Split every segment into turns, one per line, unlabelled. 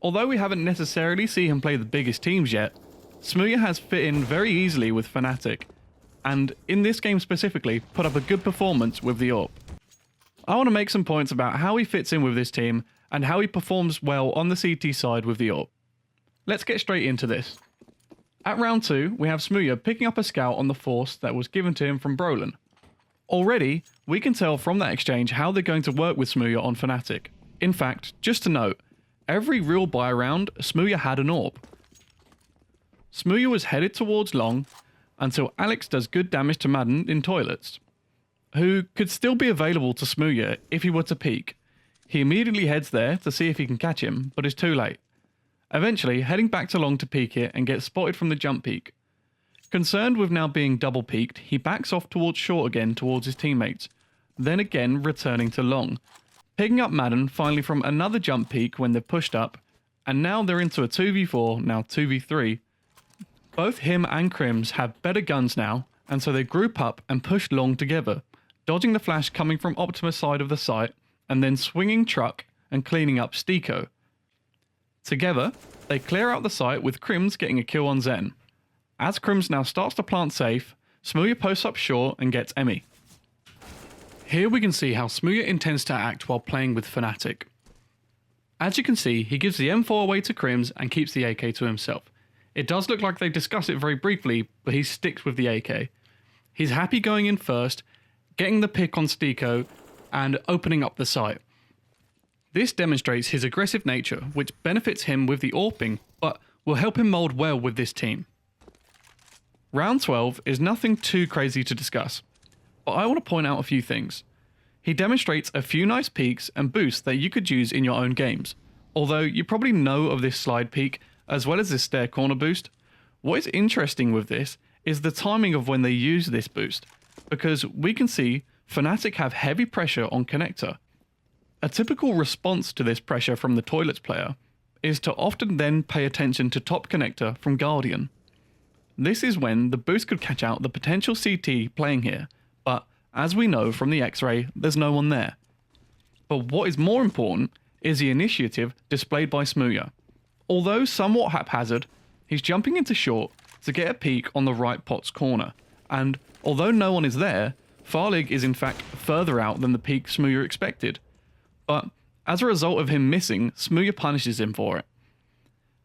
Although we haven't necessarily seen him play the biggest teams yet, Smooya has fit in very easily with Fnatic, and in this game specifically, put up a good performance with the AWP. I want to make some points about how he fits in with this team, and how he performs well on the CT side with the AWP. Let's get straight into this. At round 2, we have Smooya picking up a scout on the force that was given to him from Brolin. Already, we can tell from that exchange how they're going to work with Smooya on Fnatic. In fact, just to note, every real buy round, Smooya had an AWP. Smooya was headed towards long until Alex does good damage to Madden in toilets, who could still be available to Smooya if he were to peek. He immediately heads there to see if he can catch him, but is too late. Eventually, heading back to long to peek it and gets spotted from the jump peak. Concerned with now being double peeked, he backs off towards short again towards his teammates, then again returning to long. Picking up Madden finally from another jump peak when they're pushed up, and now they're into a 2v4, now 2v3. Both him and Crims have better guns now, and so they group up and push long together, dodging the flash coming from Optimus' side of the site, and then swinging truck and cleaning up Stiko. Together, they clear out the site with Crims getting a kill on Zen. As Crims now starts to plant safe, Smooya posts up short and gets Emmy. Here we can see how Smooya intends to act while playing with Fnatic. As you can see, he gives the M4 away to Crims and keeps the AK to himself. It does look like they discuss it very briefly, but he sticks with the AK. He's happy going in first, getting the pick on Stiko, and opening up the site. This demonstrates his aggressive nature, which benefits him with the AWPing, but will help him mould well with this team. Round 12 is nothing too crazy to discuss, but I want to point out a few things. He demonstrates a few nice peaks and boosts that you could use in your own games, although you probably know of this slide peak as well as this stair corner boost. What is interesting with this is the timing of when they use this boost, because we can see Fnatic have heavy pressure on connector. A typical response to this pressure from the toilets player is to often then pay attention to top connector from Guardian. This is when the boost could catch out the potential CT playing here, but as we know from the X-ray, there's no one there. But what is more important is the initiative displayed by Smooya. Although somewhat haphazard, he's jumping into short to get a peek on the right pot's corner, and although no one is there, Farlig is in fact further out than the peek Smooya expected. But as a result of him missing, Smooya punishes him for it.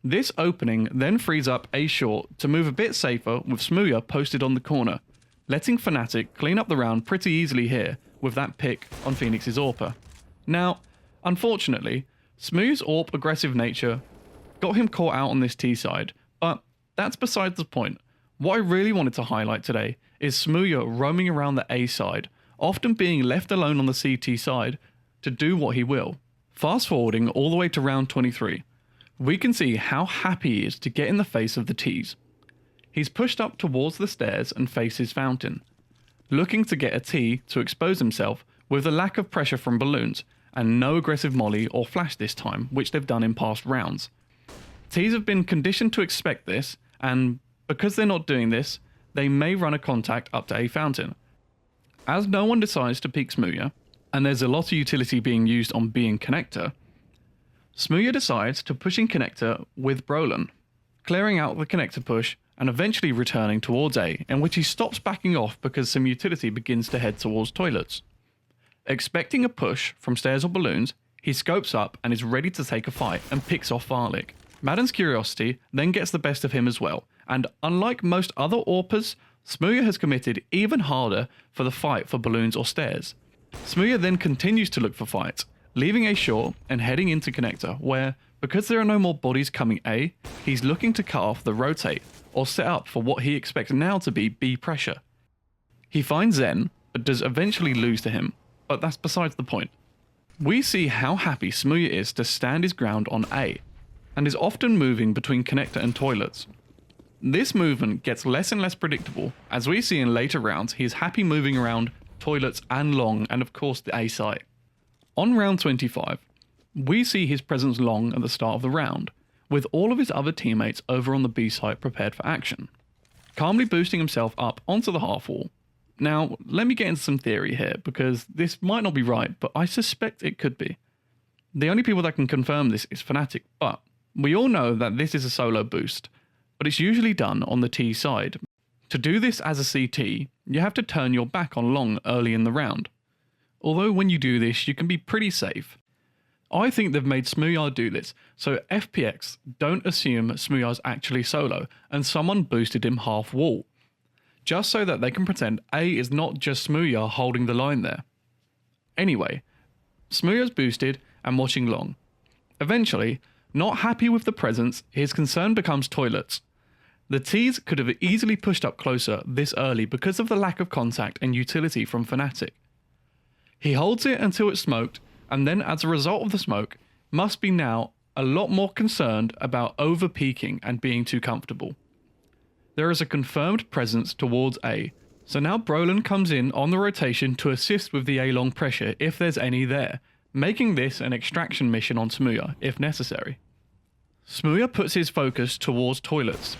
This opening then frees up A short to move a bit safer with Smooya posted on the corner, letting Fnatic clean up the round pretty easily here with that pick on Phoenix's AWPer. Now, unfortunately, Smooya's AWP aggressive nature got him caught out on this T side, but that's beside the point. What I really wanted to highlight today is Smooya roaming around the A side, often being left alone on the CT side to do what he will. Fast forwarding all the way to round 23, we can see how happy he is to get in the face of the T's. He's pushed up towards the stairs and faces Fountain, looking to get a T to expose himself with the lack of pressure from balloons and no aggressive molly or flash this time, which they've done in past rounds. T's have been conditioned to expect this, and because they're not doing this, they may run a contact up to A Fountain. As no one decides to peek Smooya, and there's a lot of utility being used on B and connector, Smooya decides to push in connector with Brolin, clearing out the connector push and eventually returning towards A, in which he stops backing off because some utility begins to head towards toilets. Expecting a push from stairs or balloons, he scopes up and is ready to take a fight and picks off Farlig. Madden's curiosity then gets the best of him as well, and unlike most other AWPers, Smooya has committed even harder for the fight for balloons or stairs. Smooya then continues to look for fights, leaving A short and heading into connector, where, because there are no more bodies coming A, he's looking to cut off the rotate, or set up for what he expects now to be B pressure. He finds Zen, but does eventually lose to him, but that's besides the point. We see how happy Smooya is to stand his ground on A, and is often moving between connector and toilets. This movement gets less and less predictable, as we see in later rounds he is happy moving around toilets and long, and of course the A site. On round 25, we see his presence long at the start of the round, with all of his other teammates over on the B site prepared for action, calmly boosting himself up onto the half wall. Now, let me get into some theory here, because this might not be right, but I suspect it could be. The only people that can confirm this is Fnatic, but We all know that this is a solo boost, but it's usually done on the T side. To do this as a CT, you have to turn your back on long early in the round. Although when you do this, you can be pretty safe. I think they've made Smooya do this, so FPX don't assume Smooya's actually solo and someone boosted him half wall, just so that they can pretend A is not just Smooya holding the line there. Anyway, Smooya's boosted and watching long. Eventually, not happy with the presence, his concern becomes toilets. The Ts could have easily pushed up closer this early because of the lack of contact and utility from Fnatic. He holds it until it's smoked, and then as a result of the smoke, must be now a lot more concerned about over-peaking and being too comfortable. There is a confirmed presence towards A, so now Brolin comes in on the rotation to assist with the A-long pressure if there's any there, making this an extraction mission on Smooya if necessary. Smooya puts his focus towards toilets,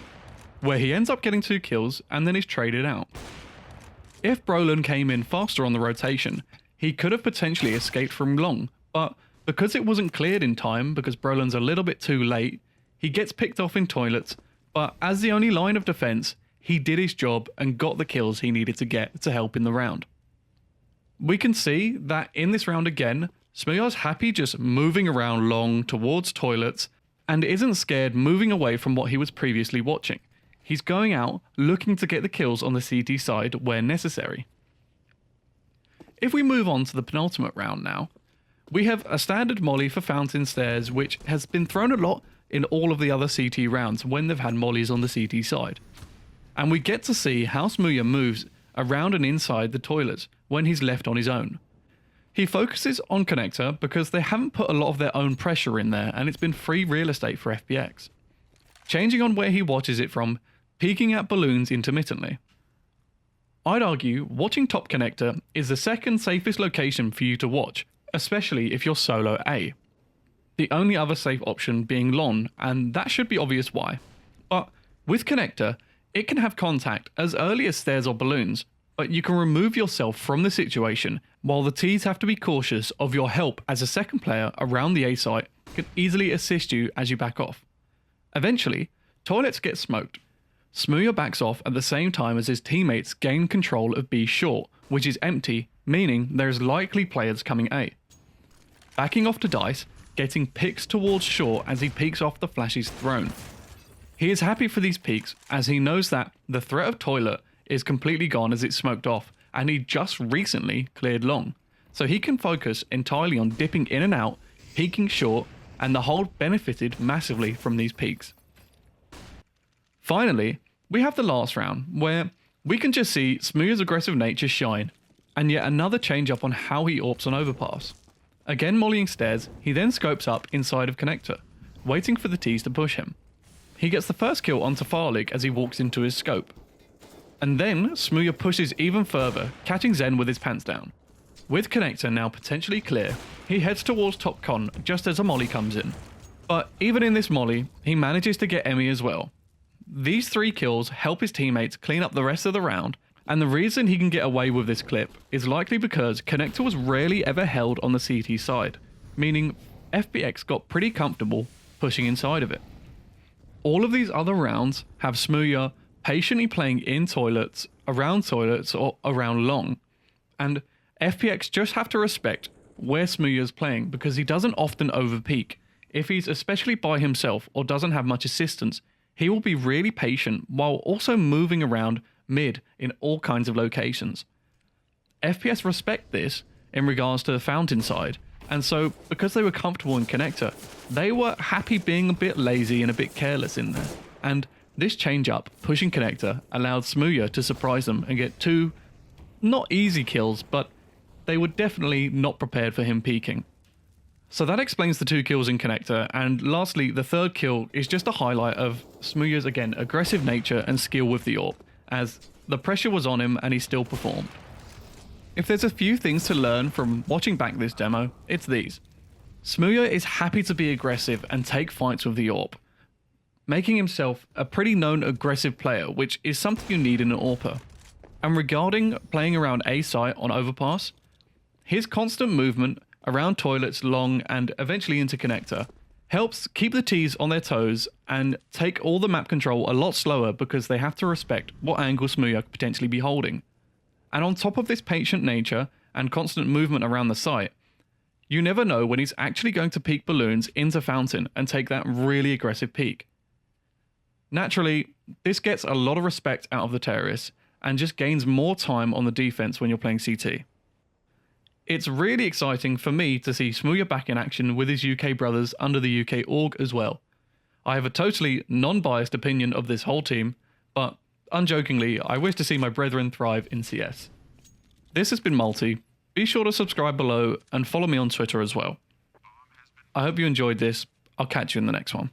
where he ends up getting 2 kills and then is traded out. If Brolin came in faster on the rotation, he could have potentially escaped from long, but because it wasn't cleared in time because Brolin's a little bit too late, he gets picked off in toilets, but as the only line of defense, he did his job and got the kills he needed to get to help in the round. We can see that in this round again, Smooya's happy just moving around long towards toilets and isn't scared moving away from what he was previously watching. He's going out looking to get the kills on the CT side where necessary. If we move on to the penultimate round now, we have a standard molly for Fountain Stairs which has been thrown a lot in all of the other CT rounds when they've had mollies on the CT side. And we get to see how Smooya moves around and inside the toilets when he's left on his own. He focuses on connector because they haven't put a lot of their own pressure in there and it's been free real estate for FPX. Changing on where he watches it from, peeking at balloons intermittently. I'd argue watching top connector is the second safest location for you to watch, especially if you're solo A. The only other safe option being long, and that should be obvious why. But with connector, it can have contact as early as stairs or balloons, but you can remove yourself from the situation while the Ts have to be cautious of your help as a second player around the A site can easily assist you as you back off. Eventually, toilets get smoked. Smooya backs off at the same time as his teammates gain control of B short, which is empty, meaning there's likely players coming A. Backing off to Dice, getting picks towards short as he peeks off the flashes thrown. He is happy for these peeks as he knows that the threat of toilet is completely gone as it's smoked off and he just recently cleared long, so he can focus entirely on dipping in and out, peeking short, and the hold benefited massively from these peaks. Finally, we have the last round, where we can just see Smooya's aggressive nature shine, and yet another change up on how he AWPs on Overpass. Again mollying stairs, he then scopes up inside of connector, waiting for the Ts to push him. He gets the first kill onto Farlig as he walks into his scope. And then Smooya pushes even further, catching Zen with his pants down. With connector now potentially clear, he heads towards top con just as a molly comes in. But even in this molly, he manages to get Emmy as well. These 3 kills help his teammates clean up the rest of the round, and the reason he can get away with this clip is likely because connector was rarely ever held on the CT side, meaning FPX got pretty comfortable pushing inside of it. All of these other rounds have Smooya patiently playing in toilets, or around long, and FPX just have to respect where Smooya's playing because he doesn't often overpeak. If he's especially by himself or doesn't have much assistance, he will be really patient while also moving around mid in all kinds of locations. FPS respect this in regards to the Fountain side, and so because they were comfortable in connector, they were happy being a bit lazy and a bit careless in there. And this change up, pushing connector, allowed Smooya to surprise them and get 2, not easy kills, but they were definitely not prepared for him peeking. So that explains the 2 kills in connector, and lastly, the 3rd kill is just a highlight of Smooya's, again, aggressive nature and skill with the AWP, as the pressure was on him and he still performed. If there's a few things to learn from watching back this demo, it's these. Smooya is happy to be aggressive and take fights with the AWP, making himself a pretty known aggressive player, which is something you need in an AWPer. And regarding playing around A site on Overpass, his constant movement around toilets, long, and eventually into connector helps keep the Ts on their toes and take all the map control a lot slower because they have to respect what angle Smooya could potentially be holding. And on top of this patient nature and constant movement around the site, you never know when he's actually going to peek balloons into Fountain and take that really aggressive peek. Naturally, this gets a lot of respect out of the terrorists and just gains more time on the defense when you're playing CT. It's really exciting for me to see Smooya back in action with his UK brothers under the UK org as well. I have a totally non-biased opinion of this whole team, but unjokingly, I wish to see my brethren thrive in CS. This has been Multi. Be sure to subscribe below and follow me on Twitter as well. I hope you enjoyed this. I'll catch you in the next one.